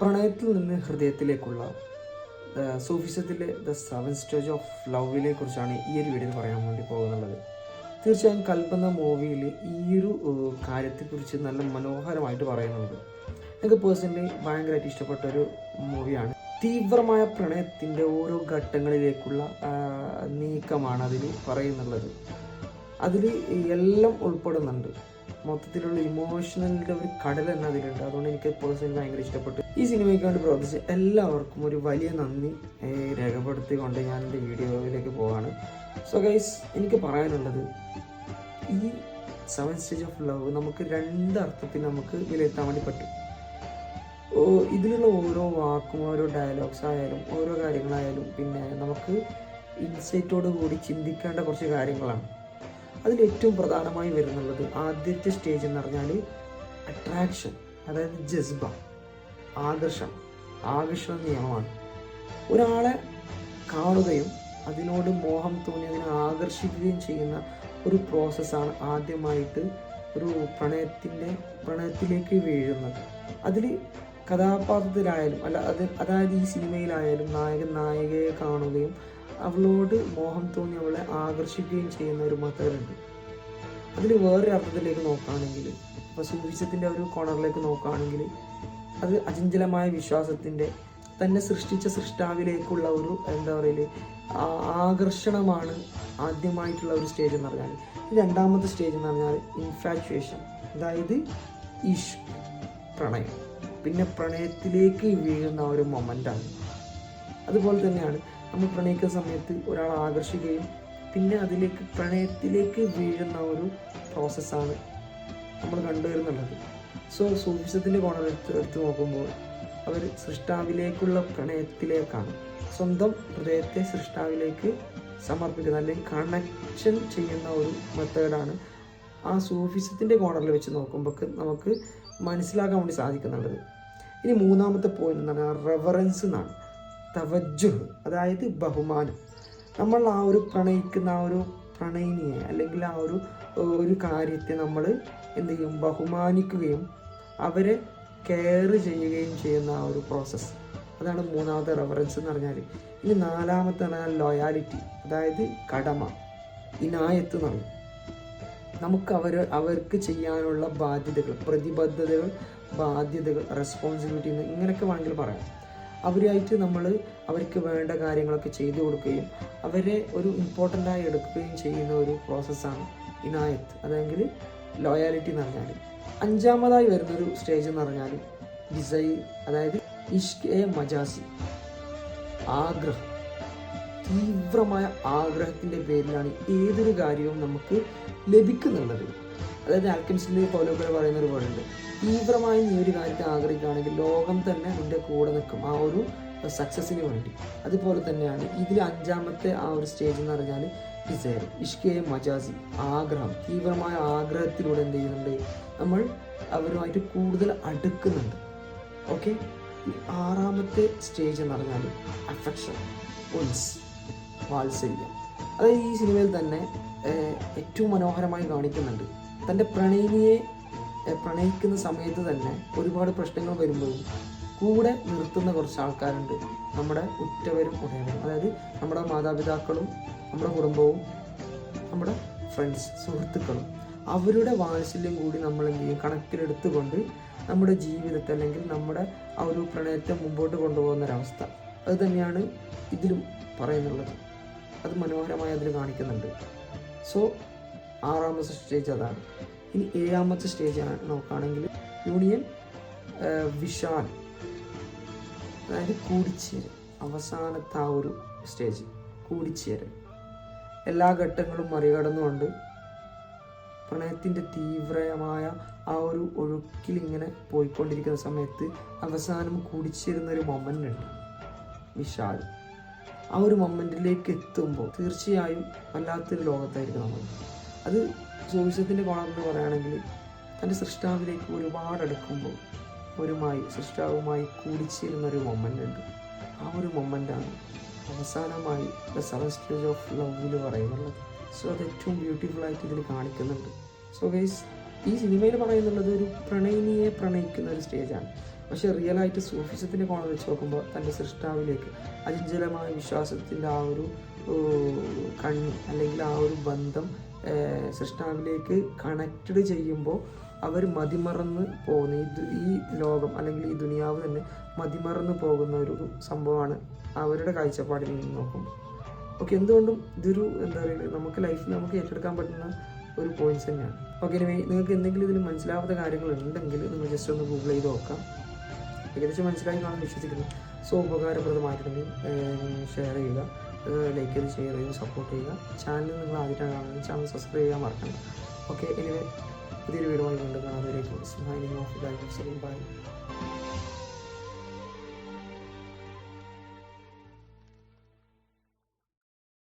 പ്രണയത്തിൽ നിന്ന് ഹൃദയത്തിലേക്കുള്ള സൂഫിസത്തിലെ the 7 stage of ലവിനെ കുറിച്ചാണ് ഈ ഒരു വീഡിയോയിൽ പറയാൻ വേണ്ടി പോകുന്നുള്ളത്. തീർച്ചയായും കൽബ് എന്ന മൂവിയിൽ ഈ ഒരു കാര്യത്തെക്കുറിച്ച് നല്ല മനോഹരമായിട്ട് പറയുന്നുണ്ട്. എനിക്ക് പേഴ്സണലി ഭയങ്കരമായിട്ട് ഇഷ്ടപ്പെട്ട ഒരു മൂവിയാണ്. തീവ്രമായ പ്രണയത്തിൻ്റെ ഓരോ ഘട്ടങ്ങളിലേക്കുള്ള നീക്കമാണ് അതിൽ പറയുന്നുള്ളത്. അതിൽ എല്ലാം ഉൾപ്പെടുന്നുണ്ട്. മൊത്തത്തിലുള്ള ഇമോഷണലിൻ്റെ ഒരു കടൽ തന്നെ അതിലുണ്ട്. അതുകൊണ്ട് എനിക്ക് പേഴ്സണലി ഭയങ്കര ഇഷ്ടപ്പെട്ടു. ഈ സിനിമയ്ക്ക് വേണ്ടി പ്രവർത്തിച്ച എല്ലാവർക്കും ഒരു വലിയ നന്ദി രേഖപ്പെടുത്തിക്കൊണ്ട് ഞാൻ എൻ്റെ വീഡിയോയിലേക്ക് പോവാണ്. സോ ഗൈസ്, എനിക്ക് പറയാനുള്ളത്, ഈ 7 സ്റ്റേജ് ഓഫ് ലവ് നമുക്ക് 2 അർത്ഥത്തിൽ നമുക്ക് വിലയിരുത്താൻ വേണ്ടി പറ്റും. ഇതിലുള്ള ഓരോ വാക്കും, ഓരോ ഡയലോഗ്സ് ആയാലും, ഓരോ കാര്യങ്ങളായാലും, പിന്നെ നമുക്ക് ഇൻസൈറ്റോട് കൂടി ചിന്തിക്കേണ്ട കുറച്ച് കാര്യങ്ങളാണ്. അതിലേറ്റവും പ്രധാനമായി വരുന്നുള്ളത് ആദ്യത്തെ സ്റ്റേജ് എന്ന് പറഞ്ഞാൽ അട്രാക്ഷൻ, അതായത് ജസ്ബ, ആകർഷണ നിയമമാണ്. ഒരാളെ കാണുകയും അതിനോട് മോഹം തോന്നി അതിനെ ആകർഷിക്കുകയും ചെയ്യുന്ന ഒരു പ്രോസസ്സാണ് ആദ്യമായിട്ട് ഒരു പ്രണയത്തിലേക്ക് വീഴുന്നത്. അതിൽ കഥാപാത്രത്തിലായാലും അതായത് ഈ സിനിമയിലായാലും നായകയെ കാണുകയും അവളോട് മോഹം തോന്നി അവളെ ആകർഷിക്കുകയും ചെയ്യുന്ന ഒരു മെത്തേഡുണ്ട്. അതിൽ വേറൊരു അർത്ഥത്തിലേക്ക് നോക്കുകയാണെങ്കിൽ, ഇപ്പോൾ സൂഫിസത്തിൻ്റെ ഒരു കോണറിലേക്ക് നോക്കുകയാണെങ്കിൽ, അത് അചഞ്ചലമായ വിശ്വാസത്തിൻ്റെ തന്നെ സൃഷ്ടിച്ച സൃഷ്ടാവിലേക്കുള്ള ഒരു ആകർഷണമാണ് ആദ്യമായിട്ടുള്ള ഒരു സ്റ്റേജ് എന്ന് പറഞ്ഞാൽ. രണ്ടാമത്തെ സ്റ്റേജ് എന്ന് പറഞ്ഞാൽ ഇൻഫാച്വേഷൻ, അതായത് ഇഷ്ക്, പ്രണയം, പിന്നെ പ്രണയത്തിലേക്ക് വീഴുന്ന ഒരു മൊമെൻ്റാണ്. അതുപോലെ തന്നെയാണ് നമ്മൾ പ്രണയിക്കുന്ന സമയത്ത് ഒരാൾ ആകർഷിക്കുകയും പിന്നെ പ്രണയത്തിലേക്ക് വീഴുന്ന ഒരു പ്രോസസ്സാണ് നമ്മൾ കണ്ടുവരുന്നുള്ളത്. സോ സൂഫിസത്തിൻ്റെ കോണർ എടുത്ത് നോക്കുമ്പോൾ അവർ സൃഷ്ടാവിലേക്കുള്ള പ്രണയത്തിലേക്കാണ്, സ്വന്തം ഹൃദയത്തെ സൃഷ്ടാവിലേക്ക് സമർപ്പിക്കുന്ന അല്ലെങ്കിൽ കണക്ഷൻ ചെയ്യുന്ന ഒരു മെത്തേഡാണ് ആ സൂഫിസത്തിൻ്റെ കോണറിൽ വെച്ച് നോക്കുമ്പോൾ നമുക്ക് മനസ്സിലാക്കാൻ വേണ്ടി സാധിക്കുന്നുള്ളത്. ഇനി മൂന്നാമത്തെ പോയിന്റ് എന്ന് പറഞ്ഞാൽ റെവറൻസ് എന്നാണ്. തവജ്ജുഹ്, അതായത് ബഹുമാനം. നമ്മൾ ആ ഒരു പ്രണയിക്കുന്ന ആ ഒരു പ്രണയിനിയെ അല്ലെങ്കിൽ ആ ഒരു കാര്യത്തെ നമ്മൾ എന്ത് ചെയ്യും, ബഹുമാനിക്കുകയും അവരെ കെയർ ചെയ്യുകയും ചെയ്യുന്ന ആ ഒരു പ്രോസസ്സ്, അതാണ് മൂന്നാമത്തെ റെഫറൻസ് എന്ന് പറഞ്ഞാൽ. ഇനി നാലാമത്തെ പറഞ്ഞാൽ ലോയാലിറ്റി, അതായത് കടമ, ഇനായത്ത് എന്ന് പറയും. നമുക്ക് അവർക്ക് ചെയ്യാനുള്ള ബാധ്യതകൾ, പ്രതിബദ്ധതകൾ, ബാധ്യതകൾ, റെസ്പോൺസിബിലിറ്റി ഇങ്ങനെയൊക്കെ വേണമെങ്കിൽ പറയാം. അവരായിട്ട് നമ്മൾ അവർക്ക് വേണ്ട കാര്യങ്ങളൊക്കെ ചെയ്തു കൊടുക്കുകയും അവരെ ഒരു ഇമ്പോർട്ടൻ്റായി എടുക്കുകയും ചെയ്യുന്ന ഒരു പ്രോസസ്സാണ് ഇനായത്ത്, അല്ലെങ്കിൽ ലോയാലിറ്റി എന്ന് പറഞ്ഞാൽ. അഞ്ചാമതായി വരുന്നൊരു സ്റ്റേജ് എന്ന് പറഞ്ഞാൽ ഡിസൈർ, അതായത് ഇഷ്ക് എ മജാസി, ആഗ്രഹം. തീവ്രമായ ആഗ്രഹത്തിൻ്റെ പേരിലാണ് ഏതൊരു കാര്യവും നമുക്ക് ലഭിക്കുന്നുള്ളത്. അതായത് ആൽക്കെമിസ്റ്റിൽ പൗലോ കോയ്ലോ പറയുന്നൊരു വേർഡുണ്ട്, തീവ്രമായി നീ ഒരു കാര്യത്തെ ആഗ്രഹിക്കുകയാണെങ്കിൽ ലോകം തന്നെ നിൻ്റെ കൂടെ നിൽക്കും ആ ഒരു സക്സസ്സിന് വേണ്ടി. അതുപോലെ തന്നെയാണ് ഇതിൽ അഞ്ചാമത്തെ ആ ഒരു സ്റ്റേജ് എന്ന് പറഞ്ഞാൽ ഡിസയർ, ഇഷ്കെ മജാസി, ആഗ്രഹം. തീവ്രമായ ആഗ്രഹത്തിലൂടെ എന്ത് ചെയ്യുന്നുണ്ട്, നമ്മൾ അവരുമായിട്ട് കൂടുതൽ അടുക്കുന്നുണ്ട്. ഓക്കെ. ഈ ആറാമത്തെ സ്റ്റേജ് എന്ന് പറഞ്ഞാൽ അഫെക്ഷൻ, വാത്സല്യം. അതായത് ഈ സിനിമയിൽ തന്നെ ഏറ്റവും മനോഹരമായി കാണിക്കുന്നുണ്ട്. തൻ്റെ പ്രണയിനിയെ പ്രണയിക്കുന്ന സമയത്ത് തന്നെ ഒരുപാട് പ്രശ്നങ്ങൾ വരുമ്പോഴും കൂടെ നിർത്തുന്ന കുറച്ച് ആൾക്കാരുണ്ട്, നമ്മുടെ ഉറ്റവരും ഉടയവരും. അതായത് നമ്മുടെ മാതാപിതാക്കളും നമ്മുടെ കുടുംബവും നമ്മുടെ ഫ്രണ്ട്സ്, സുഹൃത്തുക്കളും. അവരുടെ വാത്സല്യം കൂടി നമ്മൾ എന്ത് ചെയ്യും, കണക്കിലെടുത്തുകൊണ്ട് നമ്മുടെ ജീവിതത്തെ അല്ലെങ്കിൽ നമ്മുടെ ആ ഒരു പ്രണയത്തെ മുമ്പോട്ട് കൊണ്ടുപോകുന്നൊരവസ്ഥ. അത് തന്നെയാണ് ഇതിലും പറയുന്നുള്ളത്. അത് മനോഹരമായി അതിൽ കാണിക്കുന്നുണ്ട്. സോ ആറാമത്തെ സ്റ്റേജ് അതാണ്. ഇനി ഏഴാമത്തെ സ്റ്റേജ് നോക്കുകയാണെങ്കിൽ യൂണിയൻ വിശാൽ, അതായത് കൂടിച്ചേരൽ. അവസാനത്തെ ആ ഒരു സ്റ്റേജ് കൂടിച്ചേരൽ. എല്ലാ ഘട്ടങ്ങളും മറികടന്നുകൊണ്ട് പ്രണയത്തിൻ്റെ തീവ്രമായ ആ ഒരു ഒഴുക്കിൽ ഇങ്ങനെ പോയിക്കൊണ്ടിരിക്കുന്ന സമയത്ത് അവസാനം കൂടിച്ചേരുന്നൊരു മൊമെൻ്റ് ഉണ്ട്, വിശാൽ. ആ ഒരു മൊമെൻറ്റിലേക്ക് എത്തുമ്പോൾ തീർച്ചയായും വല്ലാത്തൊരു ലോകത്തായിരിക്കും നമ്മൾ. അത് സൂഫിസത്തിൻ്റെ കോണറിൽ പറയുകയാണെങ്കിൽ തൻ്റെ സൃഷ്ടാവിലേക്ക് ഒരുപാട് അടുക്കുമ്പോൾ സൃഷ്ടാവുമായി കൂടിച്ചേരുന്നൊരു മൊമെൻ്റ് ഉണ്ട്. ആ ഒരു മൊമെൻ്റാണ് അവസാനമായി ദ 7 സ്റ്റേജ് ഓഫ് ലവിൽ പറയുന്നുള്ളത്. സോ അത് ഏറ്റവും ബ്യൂട്ടിഫുള്ളായിട്ട് ഇതിൽ കാണിക്കുന്നുണ്ട്. സോ ഗൈസ്, ഈ സിനിമയിൽ പറയുന്നുള്ളത് ഒരു പ്രണയിനിയെ പ്രണയിക്കുന്ന ഒരു സ്റ്റേജാണ്. പക്ഷേ റിയലായിട്ട് സൂഫിസത്തിൻ്റെ കോണം വെച്ച് നോക്കുമ്പോൾ തൻ്റെ സൃഷ്ടാവിലേക്ക് അചഞ്ചലമായ വിശ്വാസത്തിൻ്റെ ആ ഒരു കണ്ണി അല്ലെങ്കിൽ ആ ഒരു ബന്ധം സൃഷ്ടാവിലേക്ക് കണക്റ്റഡ് ചെയ്യുമ്പോൾ അവർ മതിമറന്ന് പോകുന്ന ഈ ലോകം അല്ലെങ്കിൽ ഈ ദുനിയാവ് തന്നെ മതിമറന്ന് പോകുന്ന ഒരു സംഭവമാണ് അവരുടെ കാഴ്ചപ്പാടിൽ നിന്ന് നോക്കുമ്പോൾ. ഓക്കെ, എന്തുകൊണ്ടും ഇതൊരു എന്താ പറയുക, നമുക്ക് ലൈഫിൽ നമുക്ക് ഏറ്റെടുക്കാൻ പറ്റുന്ന ഒരു പോയിന്റ്സ് തന്നെയാണ്. ഓക്കെ, നിങ്ങൾക്ക് എന്തെങ്കിലും ഇതിൽ മനസ്സിലാവാത്ത കാര്യങ്ങൾ ഉണ്ടെങ്കിൽ നിങ്ങൾ ജസ്റ്റ് ഒന്ന് ഗൂഗിൾ ചെയ്ത് നോക്കാം. ഏകദേശം മനസ്സിലായി കാണാൻ വിശ്വസിക്കുന്നു. സോ ഉപകാരപ്രദമായിട്ടുണ്ടെങ്കിൽ ഷെയർ ചെയ്യുക, ലൈക്ക് ചെയ്ത് ഷെയർ ചെയ്ത് സപ്പോർട്ട് ചെയ്യുക. ചാനൽ നിങ്ങൾ ആദ്യമായിട്ടാണ് കാണുന്നത്, ചാനൽ സബ്സ്ക്രൈബ് ചെയ്യാൻ മറക്കണം. ഓക്കെ, എനിവേ പുതിയൊരു വീഡിയോ വീണ്ടും കാണാൻ. ബൈ.